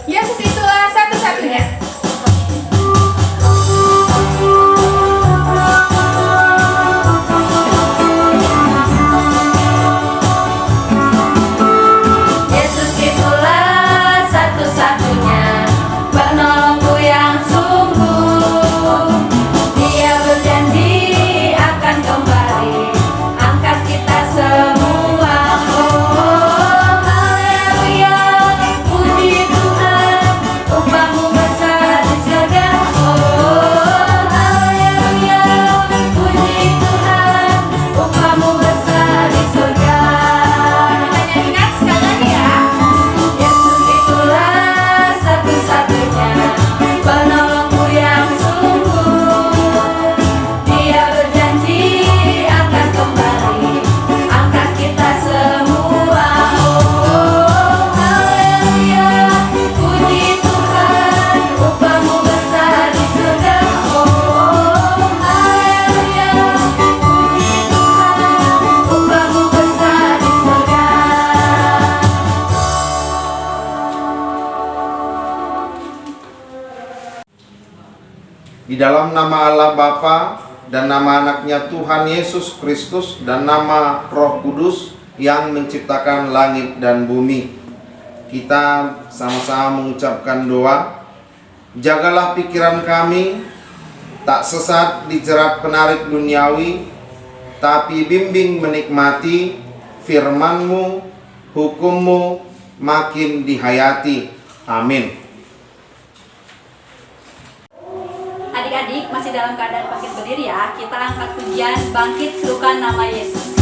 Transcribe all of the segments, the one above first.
Yesus itulah satu-satunya. Yesus itulah satu-satunya penolongku yang sungguh. Dia berjanji akan kembali angkat kita semua. Oh, haleluya, puji Tuhan, upahmu besar di surga. Oh, haleluya, puji Tuhan, upahmu besar di surga. Ingat sekali lagi ya. Yesus itulah satu-satunya penolongku yang sungguh. Dia berjanji akan kembali angkat kita semua. Oh, haleluya, puji Tuhan, upahmu besar di surga. Oh, haleluya, puji Tuhan, upahmu besar di surga. Di dalam nama Allah Bapa dan nama anaknya Tuhan Yesus Kristus dan nama Roh Kudus yang menciptakan langit dan bumi, kita sama-sama mengucapkan doa. Jagalah pikiran kami tak sesat dijerat penarik duniawi, tapi bimbing menikmati firman-Mu, hukum-Mu makin dihayati. Amin. Adik-adik masih dalam keadaan bangkit berdiri ya. Kita angkat pujian bangkit serukan nama Yesus.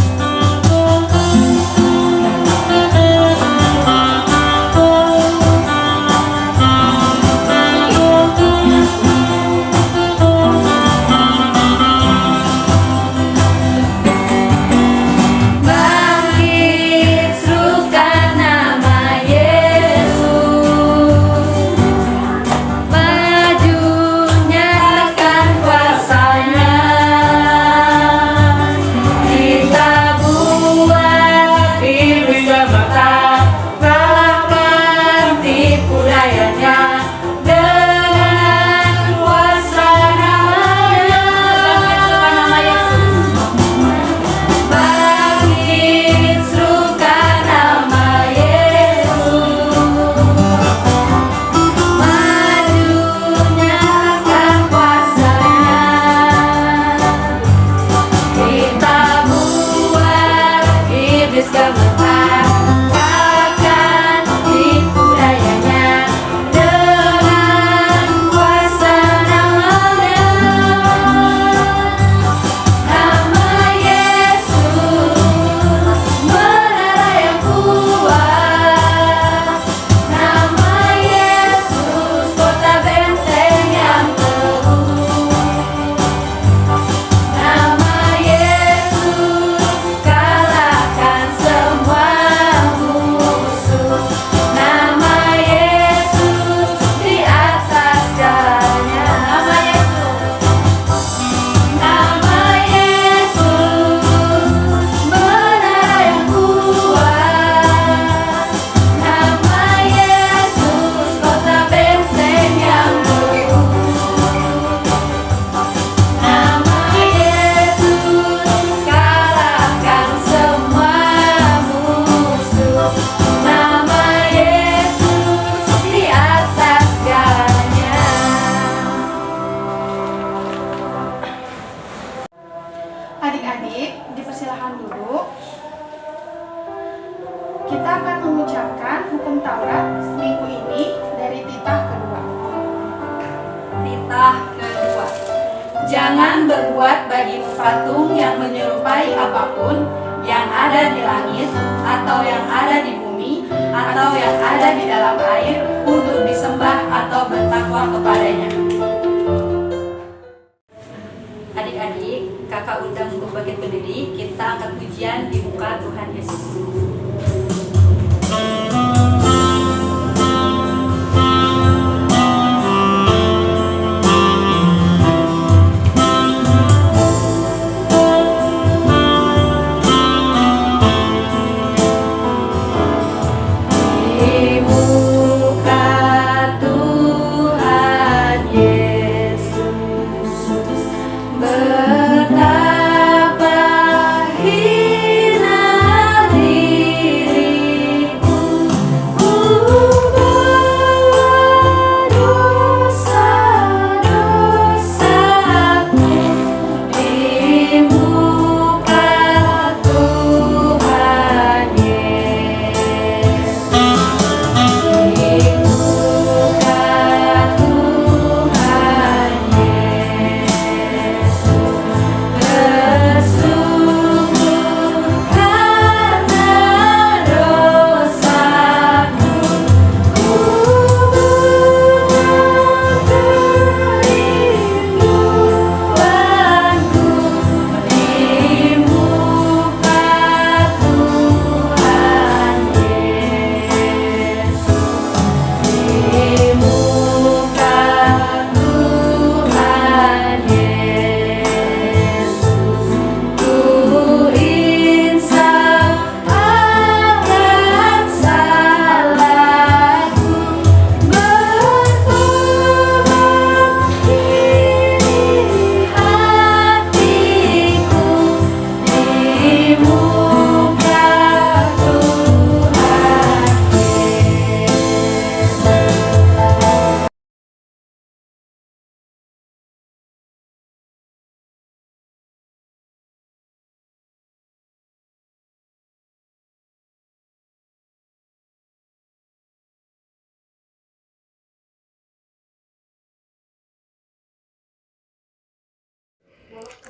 Bangkit serukan nama Yesus. Maju nyatakan kuasa-Nya. Kita buat iblis gemetar, kalahkan tipu dayanya dengan kuasa nama-Nya. Bangkit serukan nama Yesus. Maju nyatakan kuasa-Nya. Kita buat iblis gemetar, kalahkan tipu dayanya dengan kuasa nama-Nya. Nama Yesus, menara yang kuat. Nama Yesus, kota benteng yang teguh. Nama Yesus, kalahkan semua musuh. Nama Yesus, di atas segalanya. Nama Yesus, menara yang kuat. Nama Yesus, kota benteng yang teguh. Nama Yesus, kalahkan semua musuh. Nama Yesus, di atas segalanya. Adik-adik, dipersilakan dulu. Kita akan mengucapkan hukum Taurat minggu ini dari titah kedua. Titah kedua. Jangan berbuat bagimu patung yang menyerupai apapun yang ada di langit, atau yang ada di bumi, atau yang ada di dalam air, untuk disembah atau bertakwa kepadanya. Adik-adik, kakak undang untuk bangkit berdiri. Kita angkat pujian di muka Tuhan Yesus. Di muka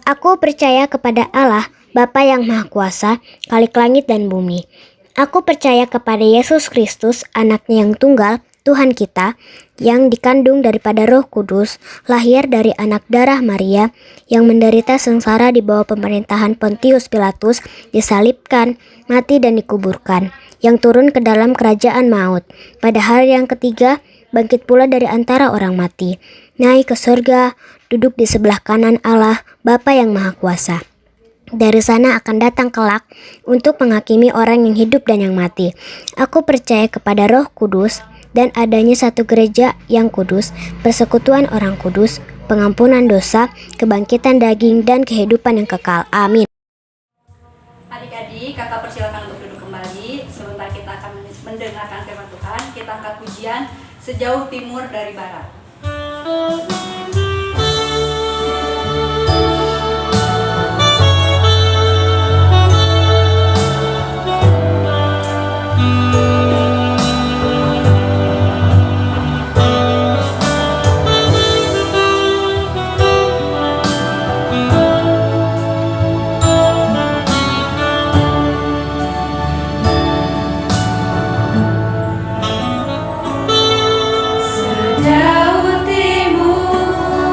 Aku percaya kepada Allah, Bapa yang Maha Kuasa, Khalik langit dan bumi. Aku percaya kepada Yesus Kristus, anaknya yang tunggal, Tuhan kita, yang dikandung daripada Roh Kudus, lahir dari anak darah Maria, yang menderita sengsara di bawah pemerintahan Pontius Pilatus, disalibkan, mati dan dikuburkan, yang turun ke dalam kerajaan maut. Pada hari yang ketiga, bangkit pula dari antara orang mati, naik ke surga, duduk di sebelah kanan Allah, Bapa yang Maha Kuasa. Dari sana akan datang kelak untuk menghakimi orang yang hidup dan yang mati. Aku percaya kepada Roh Kudus dan adanya satu gereja yang kudus, persekutuan orang kudus, pengampunan dosa, kebangkitan daging, dan kehidupan yang kekal. Amin. Adik-adik, kakak persilakan untuk duduk kembali. Sebentar kita akan mendengarkan firman Tuhan. Kita angkat pujian sejauh timur dari barat. Sejauh timur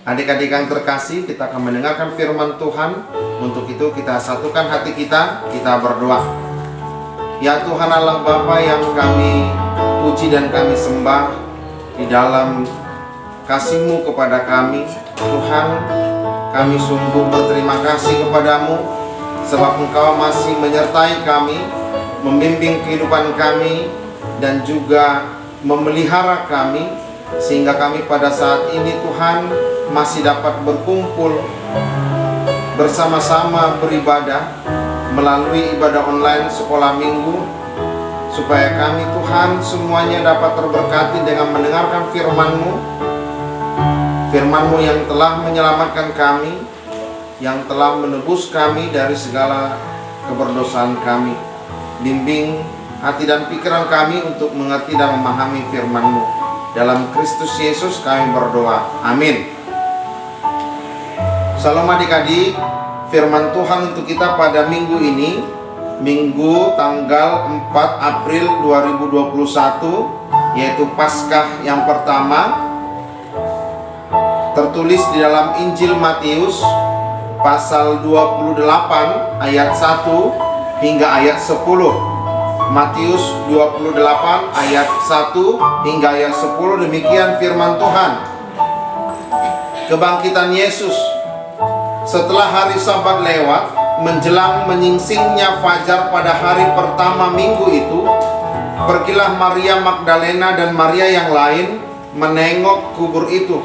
Adik-adik yang terkasih, kita akan mendengarkan firman Tuhan. Untuk itu kita satukan hati kita berdoa. Ya Tuhan Allah Bapa yang kami puji dan kami sembah, di dalam kasih-Mu kepada kami, Tuhan, kami sungguh berterima kasih kepadamu, sebab Engkau masih menyertai kami, membimbing kehidupan kami, dan juga memelihara kami, sehingga kami pada saat ini Tuhan masih dapat berkumpul bersama-sama beribadah melalui ibadah online sekolah minggu, supaya kami Tuhan semuanya dapat terberkati dengan mendengarkan firman-Mu, firman-Mu yang telah menyelamatkan kami, yang telah menebus kami dari segala keberdosaan kami. Bimbing hati dan pikiran kami untuk mengerti dan memahami firman-Mu. Dalam Kristus Yesus kami berdoa. Amin. Salam adik-adik, firman Tuhan untuk kita pada minggu ini, Minggu tanggal 4 April 2021, yaitu Paskah yang pertama, tertulis di dalam Injil Matius pasal 28 ayat 1 hingga ayat 10. Matius 28 ayat 1 hingga ayat 10, demikian firman Tuhan. Kebangkitan Yesus. Setelah hari Sabat lewat, menjelang menyingsingnya fajar pada hari pertama minggu itu, pergilah Maria Magdalena dan Maria yang lain menengok kubur itu.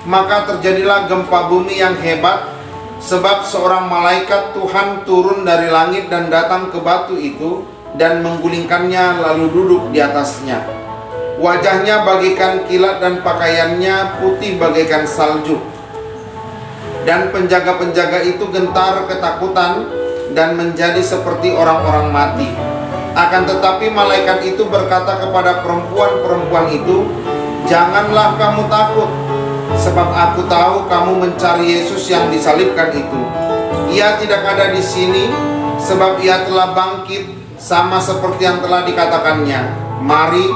Maka terjadilah gempa bumi yang hebat, sebab seorang malaikat Tuhan turun dari langit dan datang ke batu itu dan menggulingkannya lalu duduk di atasnya. Wajahnya bagaikan kilat dan pakaiannya putih bagaikan salju. Dan penjaga-penjaga itu gentar ketakutan dan menjadi seperti orang-orang mati. Akan tetapi malaikat itu berkata kepada perempuan-perempuan itu, "Janganlah kamu takut, sebab aku tahu kamu mencari Yesus yang disalibkan itu. Ia tidak ada di sini, sebab ia telah bangkit sama seperti yang telah dikatakannya. Mari,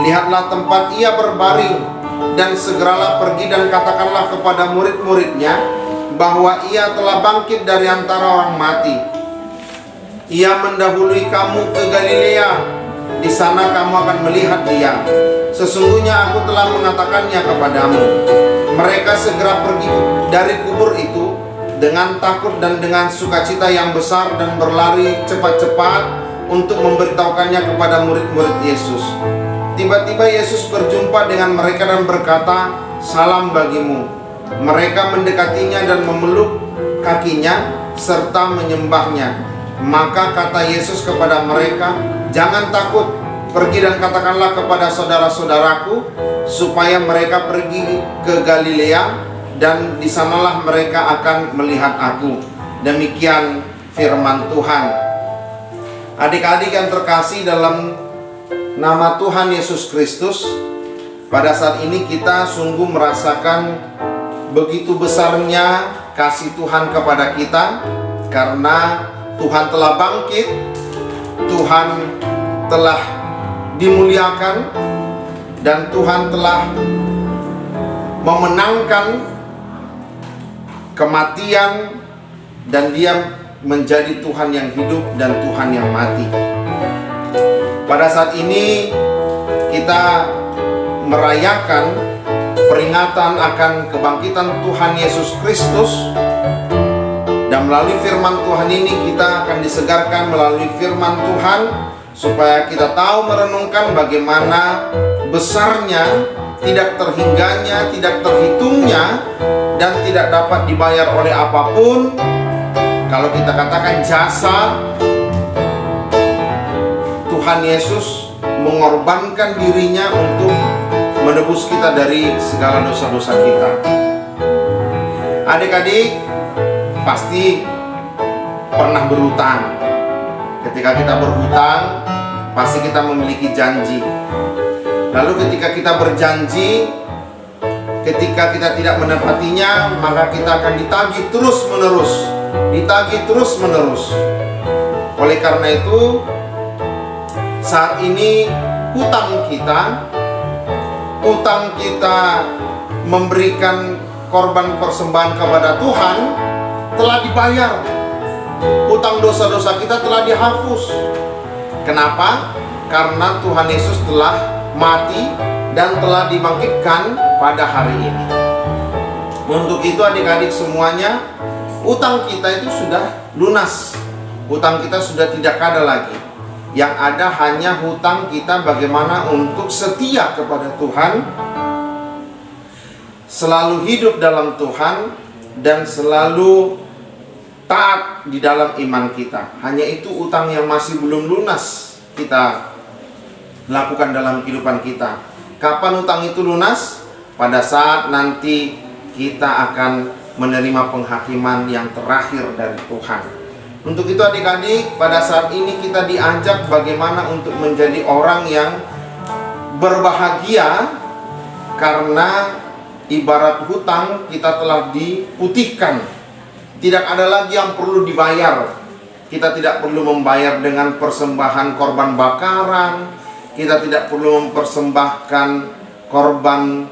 lihatlah tempat ia berbaring, dan segeralah pergi dan katakanlah kepada murid-muridnya bahwa ia telah bangkit dari antara orang mati. Ia mendahului kamu ke Galilea, di sana kamu akan melihat dia. Sesungguhnya aku telah mengatakannya kepadamu." Mereka segera pergi dari kubur itu dengan takut dan dengan sukacita yang besar, dan berlari cepat-cepat untuk memberitahukannya kepada murid-murid Yesus. Tiba-tiba Yesus berjumpa dengan mereka dan berkata, "Salam bagimu." Mereka mendekatinya dan memeluk kakinya serta menyembahnya. Maka kata Yesus kepada mereka, "Jangan takut, pergi dan katakanlah kepada saudara-saudaraku supaya mereka pergi ke Galilea, dan di sanalah mereka akan melihat aku." Demikian firman Tuhan. Adik-adik yang terkasih dalam nama Tuhan Yesus Kristus, pada saat ini kita sungguh merasakan begitu besarnya kasih Tuhan kepada kita, karena Tuhan telah bangkit, Tuhan telah dimuliakan, dan Tuhan telah memenangkan kematian, dan Dia menjadi Tuhan yang hidup dan Tuhan yang mati. Pada saat ini kita merayakan peringatan akan kebangkitan Tuhan Yesus Kristus, dan melalui firman Tuhan ini kita akan disegarkan melalui firman Tuhan, supaya kita tahu merenungkan bagaimana besarnya, tidak terhingganya, tidak terhitungnya, dan tidak dapat dibayar oleh apapun. Kalau kita katakan jasa Tuhan Yesus mengorbankan dirinya untuk menebus kita dari segala dosa-dosa kita. Adik-adik pasti pernah berhutang. Ketika kita berhutang, pasti kita memiliki janji. Lalu ketika kita berjanji, ketika kita tidak menepatinya, maka kita akan ditagih terus-menerus. Ditagih terus-menerus. Oleh karena itu, saat ini hutang kita memberikan korban persembahan kepada Tuhan telah dibayar. Utang dosa-dosa kita telah dihapus. Kenapa? Karena Tuhan Yesus telah mati dan telah dibangkitkan pada hari ini. Untuk itu adik-adik semuanya, utang kita itu sudah lunas. Utang kita sudah tidak ada lagi. Yang ada hanya hutang kita bagaimana untuk setia kepada Tuhan, selalu hidup dalam Tuhan, dan selalu taat di dalam iman kita. Hanya itu utang yang masih belum lunas kita lakukan dalam kehidupan kita. Kapan utang itu lunas? Pada saat nanti kita akan menerima penghakiman yang terakhir dari Tuhan. Untuk itu adik-adik, pada saat ini kita diajak bagaimana untuk menjadi orang yang berbahagia, karena ibarat hutang kita telah diputihkan. Tidak ada lagi yang perlu dibayar. Kita tidak perlu membayar dengan persembahan korban bakaran. Kita tidak perlu mempersembahkan korban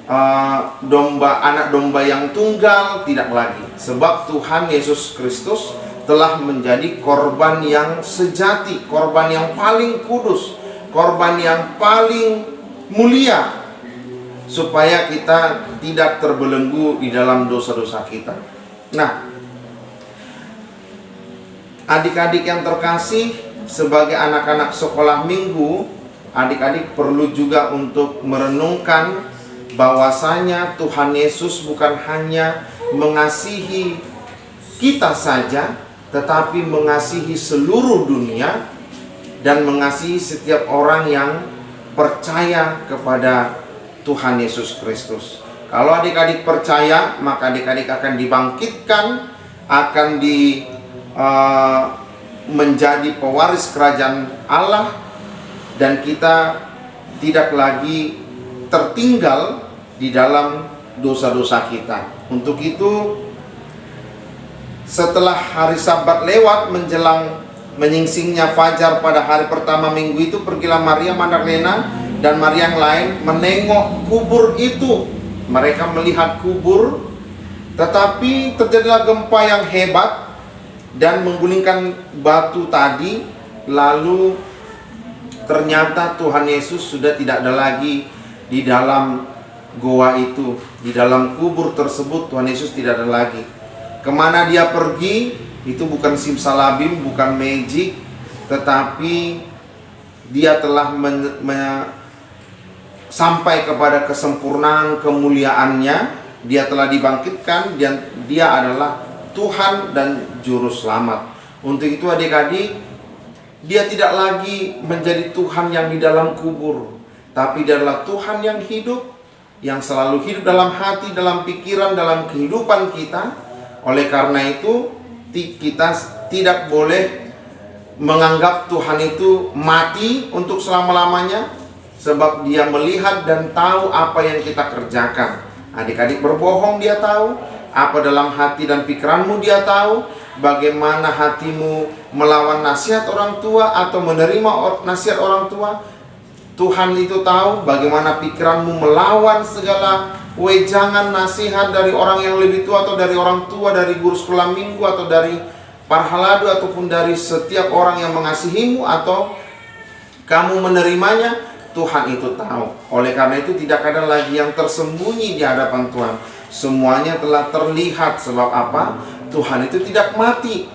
anak domba yang tunggal. Tidak lagi. Sebab Tuhan Yesus Kristus telah menjadi korban yang sejati, korban yang paling kudus, korban yang paling mulia, supaya kita tidak terbelenggu di dalam dosa-dosa kita. Nah, adik-adik yang terkasih, sebagai anak-anak sekolah minggu, adik-adik perlu juga untuk merenungkan bahwasanya Tuhan Yesus bukan hanya mengasihi kita saja, tetapi mengasihi seluruh dunia dan mengasihi setiap orang yang percaya kepada Tuhan Yesus Kristus. Kalau adik-adik percaya, maka adik-adik akan dibangkitkan, akan menjadi pewaris kerajaan Allah, dan kita tidak lagi tertinggal di dalam dosa-dosa kita. Untuk itu, setelah hari Sabat lewat menjelang menyingsingnya fajar pada hari pertama minggu itu, pergilah Maria Magdalena dan Maria yang lain menengok kubur itu. Mereka melihat kubur, tetapi terjadilah gempa yang hebat dan menggulingkan batu tadi. Lalu ternyata Tuhan Yesus sudah tidak ada lagi di dalam goa itu. Di dalam kubur tersebut Tuhan Yesus tidak ada lagi. Kemana dia pergi, itu bukan simsalabim, bukan magic, tetapi dia telah sampai kepada kesempurnaan kemuliaannya. Dia telah dibangkitkan dan dia adalah Tuhan dan Juru Selamat. Untuk itu adik-adik, dia tidak lagi menjadi Tuhan yang di dalam kubur, tapi dia adalah Tuhan yang hidup, yang selalu hidup dalam hati, dalam pikiran, dalam kehidupan kita. Oleh karena itu, kita tidak boleh menganggap Tuhan itu mati untuk selama-lamanya, sebab dia melihat dan tahu apa yang kita kerjakan. Adik-adik berbohong, dia tahu. Apa dalam hati dan pikiranmu, dia tahu. Bagaimana hatimu melawan nasihat orang tua atau menerima nasihat orang tua, Tuhan itu tahu. Bagaimana pikiranmu melawan segala wejangan nasihat dari orang yang lebih tua, atau dari orang tua, dari guru sekolah minggu, atau dari parhaladu, ataupun dari setiap orang yang mengasihimu, atau kamu menerimanya. Tuhan itu tahu. Oleh karena itu tidak ada lagi yang tersembunyi di hadapan Tuhan. Semuanya telah terlihat. Sebab apa? Tuhan itu tidak mati.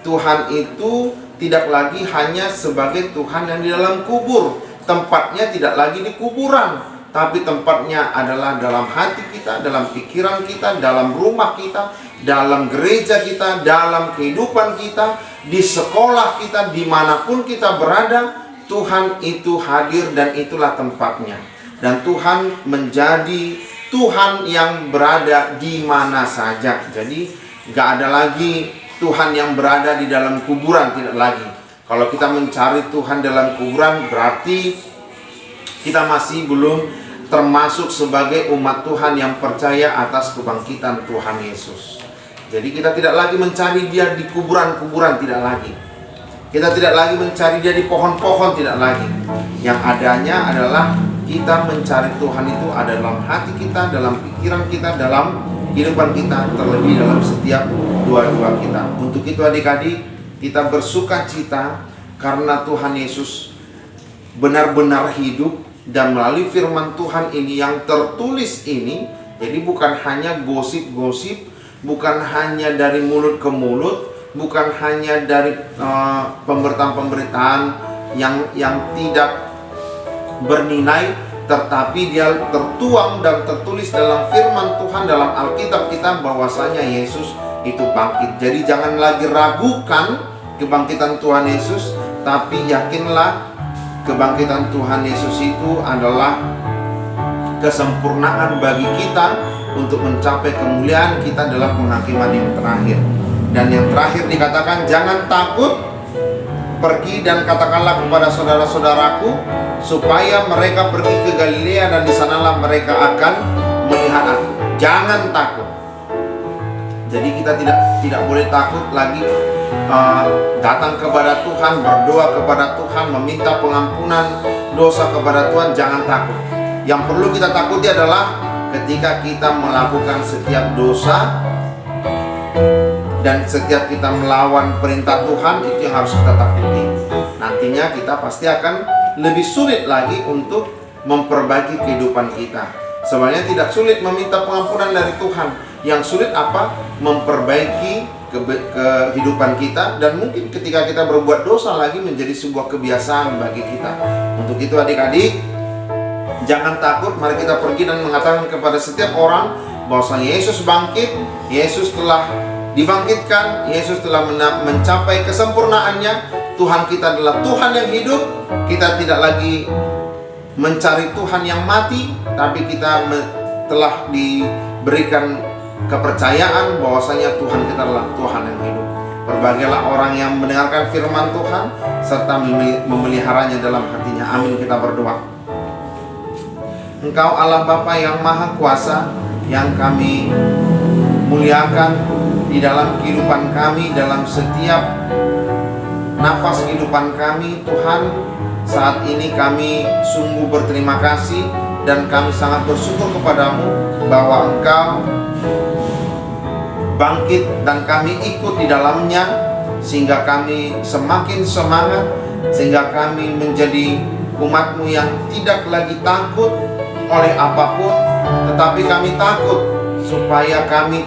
Tuhan itu tidak lagi hanya sebagai Tuhan yang di dalam kubur. Tempatnya tidak lagi di kuburan, tapi tempatnya adalah dalam hati kita, dalam pikiran kita, dalam rumah kita, dalam gereja kita, dalam kehidupan kita, di sekolah kita, dimanapun kita berada. Tuhan itu hadir dan itulah tempatnya. Dan Tuhan menjadi Tuhan yang berada di mana saja. Jadi gak ada lagi Tuhan yang berada di dalam kuburan, tidak lagi. Kalau kita mencari Tuhan dalam kuburan, berarti kita masih belum termasuk sebagai umat Tuhan yang percaya atas kebangkitan Tuhan Yesus. Jadi kita tidak lagi mencari dia di kuburan-kuburan, tidak lagi. Kita tidak lagi mencari dia di pohon-pohon, tidak lagi. Yang adanya adalah kita mencari Tuhan itu ada dalam hati kita, dalam pikiran kita, dalam kehidupan kita, terlebih dalam setiap doa-doa kita. Untuk itu adik-adik, kita bersuka cita karena Tuhan Yesus benar-benar hidup, dan melalui firman Tuhan ini yang tertulis ini, jadi bukan hanya gosip-gosip, bukan hanya dari mulut ke mulut, bukan hanya dari pemberitaan-pemberitaan yang tidak bernilai, tetapi dia tertuang dan tertulis dalam firman Tuhan dalam Alkitab kita bahwasanya Yesus itu bangkit. Jadi jangan lagi ragukan kebangkitan Tuhan Yesus, tapi yakinlah kebangkitan Tuhan Yesus itu adalah kesempurnaan bagi kita untuk mencapai kemuliaan kita dalam penghakiman yang terakhir. Dan yang terakhir dikatakan, jangan takut, pergi dan katakanlah kepada saudara-saudaraku supaya mereka pergi ke Galilea dan di sanalah mereka akan melihat aku. Jangan takut. Jadi kita tidak boleh takut lagi datang kepada Tuhan, berdoa kepada Tuhan, meminta pengampunan dosa kepada Tuhan. Jangan takut. Yang perlu kita takuti adalah ketika kita melakukan setiap dosa dan setiap kita melawan perintah Tuhan, itu yang harus kita takuti. Nantinya kita pasti akan lebih sulit lagi untuk memperbaiki kehidupan kita. Sebenarnya tidak sulit meminta pengampunan dari Tuhan. Yang sulit apa? Memperbaiki kehidupan kita, dan mungkin ketika kita berbuat dosa lagi menjadi sebuah kebiasaan bagi kita. Untuk itu adik-adik, jangan takut. Mari kita pergi dan mengatakan kepada setiap orang bahwasanya Yesus bangkit, Yesus telah dibangkitkan, Yesus telah mencapai kesempurnaannya. Tuhan kita adalah Tuhan yang hidup. Kita tidak lagi mencari Tuhan yang mati, tapi kita telah diberikan kepercayaan bahwasanya Tuhan kita adalah Tuhan yang hidup. Berbahagialah orang yang mendengarkan firman Tuhan serta memeliharanya dalam hatinya. Amin. Kita berdoa. Engkau Allah Bapa yang Maha Kuasa, yang kami muliakan di dalam kehidupan kami, dalam setiap nafas kehidupan kami. Tuhan, saat ini kami sungguh berterima kasih dan kami sangat bersyukur kepadamu bahwa Engkau bangkit dan kami ikut di dalamnya, sehingga kami semakin semangat, sehingga kami menjadi umat-Mu yang tidak lagi takut oleh apapun, tetapi kami takut supaya kami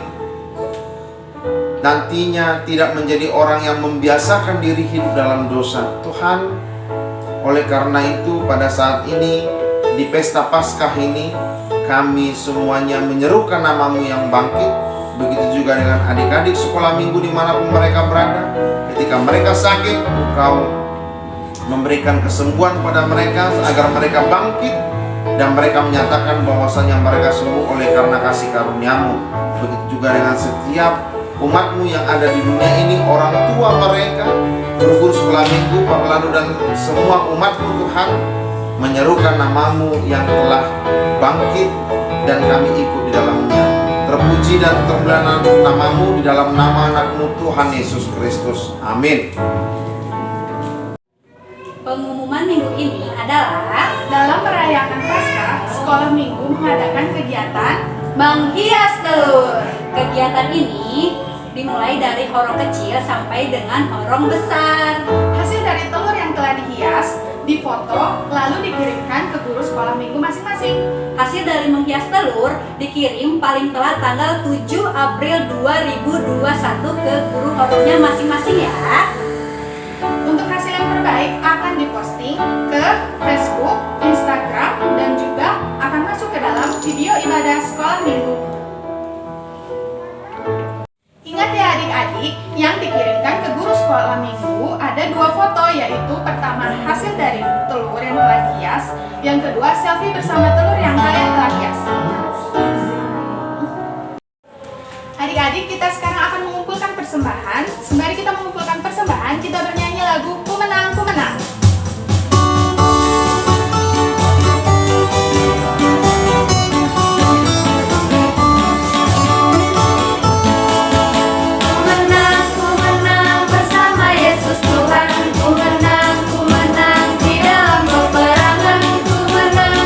nantinya tidak menjadi orang yang membiasakan diri hidup dalam dosa. Tuhan, oleh karena itu pada saat ini di pesta Paskah ini kami semuanya menyerukan nama-Mu yang bangkit. Begitu juga dengan adik-adik sekolah minggu dimanapun mereka berada. Ketika mereka sakit, Engkau memberikan kesembuhan pada mereka agar mereka bangkit dan mereka menyatakan bahwasanya mereka sembuh oleh karena kasih karunia-Mu. Begitu juga dengan setiap umat-Mu yang ada di dunia ini, orang tua mereka, guru-guru sekolah minggu, Pak Lalu, dan semua umat-Mu Tuhan, menyerukan nama-Mu yang telah bangkit dan kami ikut di dalamnya. Terpuji dan termuliakan nama-Mu di dalam nama anak-Mu Tuhan Yesus Kristus. Amin. Pengumuman minggu ini adalah Dalam merayakan Paskah, sekolah minggu mengadakan kegiatan menghias telur. Kegiatan ini dimulai dari horong kecil sampai dengan horong besar. hasil dari telur yang telah dihias, difoto, lalu dikirimkan ke guru sekolah minggu masing-masing. Hasil dari menghias telur dikirim paling telat tanggal 7 April 2021 ke guru horongnya masing-masing ya. Untuk hasil yang terbaik akan diposting ke Facebook, Instagram, dan juga akan masuk ke dalam video ibadah sekolah minggu. Ingat ya adik-adik, yang dikirimkan ke guru sekolah minggu ada 2 foto, yaitu pertama hasil dari telur yang telah dihias, yang kedua selfie bersama telur yang kalian telah hias. Adik-adik, kita sekarang akan mengumpulkan persembahan. Sembari kita mengumpulkan persembahan, kita bernyanyi lagu Ku Menang, Ku Menang. Ku menang di dalam peperangan. Ku menang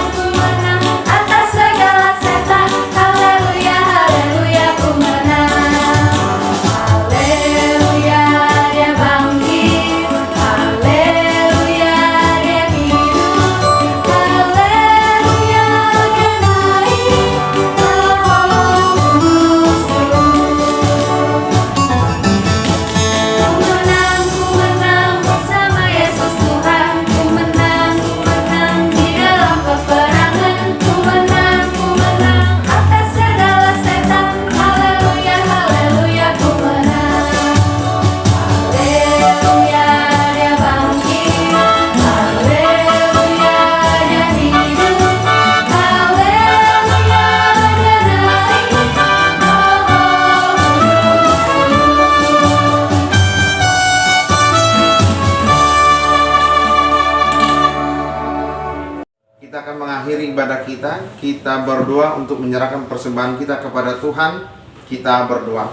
mengakhiri ibadah kita, kita berdoa untuk menyerahkan persembahan kita kepada Tuhan. Kita berdoa.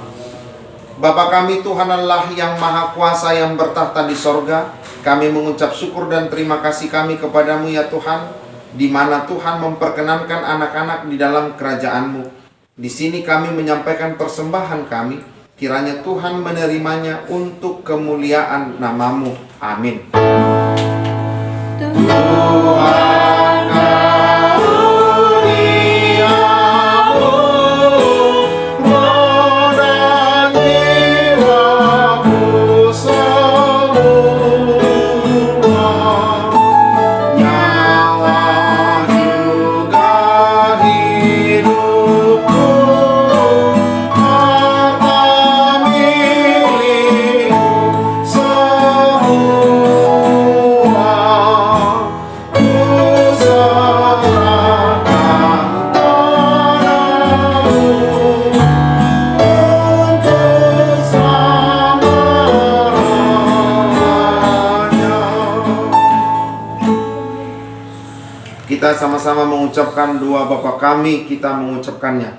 Bapa kami Tuhan Allah yang Maha Kuasa yang bertahta di sorga, kami mengucap syukur dan terima kasih kami kepadamu ya Tuhan, di mana Tuhan memperkenankan anak-anak di dalam kerajaan-Mu. Di sini kami menyampaikan persembahan kami, kiranya Tuhan menerimanya untuk kemuliaan nama-Mu. Amin. Tuhan karuniamu, roh dan jiwaku semua, nyawa juga hidupku, harta milikku semua. Kita sama-sama mengucapkan doa Bapa kami, kita mengucapkannya.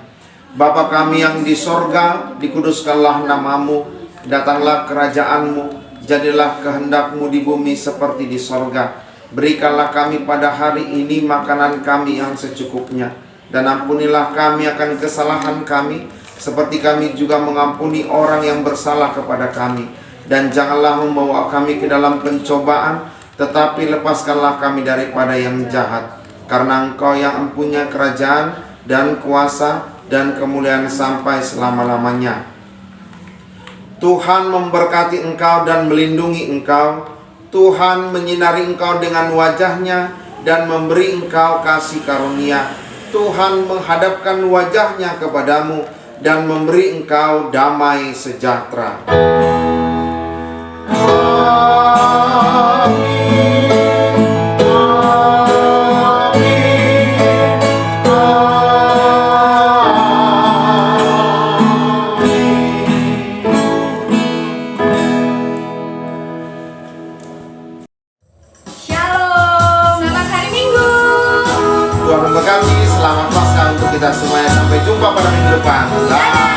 Bapa kami yang di sorga, dikuduskanlah namamu, datanglah kerajaanmu, jadilah kehendakmu di bumi seperti di sorga. Berikanlah kami pada hari ini makanan kami yang secukupnya, dan ampunilah kami akan kesalahan kami, seperti kami juga mengampuni orang yang bersalah kepada kami. Dan janganlah membawa kami ke dalam pencobaan, tetapi lepaskanlah kami daripada yang jahat. Karena Engkau yang empunya kerajaan dan kuasa dan kemuliaan sampai selama-lamanya. Tuhan memberkati engkau dan melindungi engkau. Tuhan menyinari engkau dengan wajah-Nya dan memberi engkau kasih karunia. Tuhan menghadapkan wajah-Nya kepadamu dan memberi engkau damai sejahtera. Amin. Selamat Paskah untuk kita semuanya. Sampai jumpa pada minggu depan. Bye.